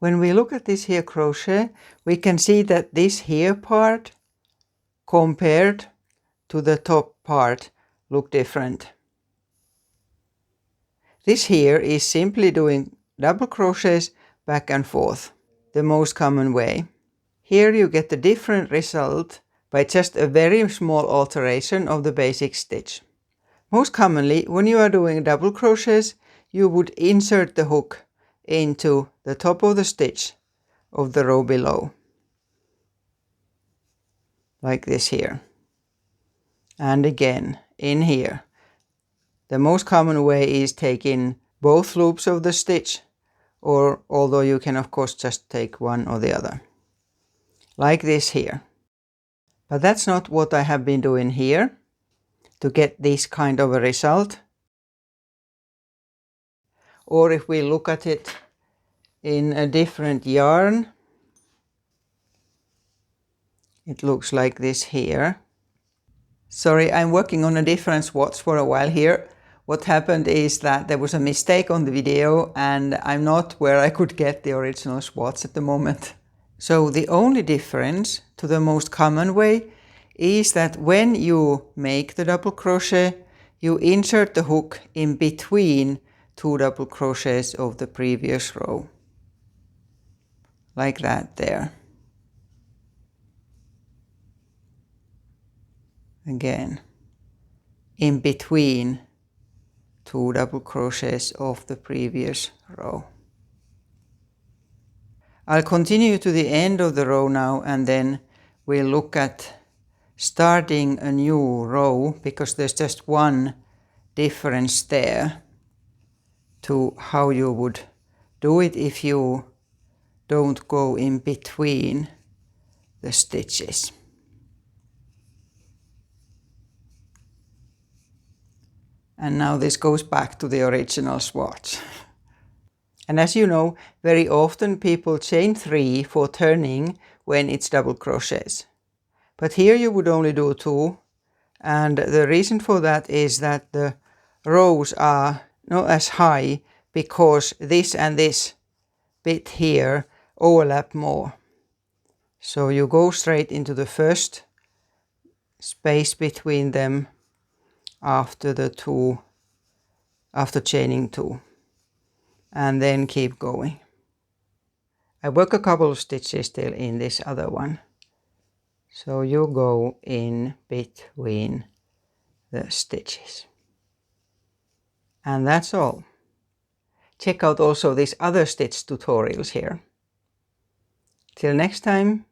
When we look at this here crochet, we can see that this here part compared to the top part look different. This here is simply doing double crochets back and forth, the most common way. Here you get a different result by just a very small alteration of the basic stitch. Most commonly, when you are doing double crochets, you would insert the hook into the top of the stitch of the row below, like this here. And again, in here. The most common way is taking both loops of the stitch, or although you can of course just take one or the other, like this here. But that's not what I have been doing here to get this kind of a result. Or if we look at it in a different yarn, it looks like this here. Sorry, I'm working on a different swatch for a while here. What happened is that there was a mistake on the video and I'm not where I could get the original swatch at the moment. So the only difference to the most common way is that when you make the double crochet, you insert the hook in between two double crochets of the previous row. Like that there. Again, in between two double crochets of the previous row. I'll continue to the end of the row now and then we'll look at starting a new row, because there's just one difference there to how you would do it if you don't go in between the stitches. And now this goes back to the original swatch. And as you know, very often people chain 3 for turning when it's double crochets. But here you would only do 2, and the reason for that is that the rows are not as high because this and this bit here overlap more. So you go straight into the first space between them after chaining 2, and then keep going. I work a couple of stitches still in this other one. So you go in between the stitches. And that's all. Check out also these other stitch tutorials here. Till next time.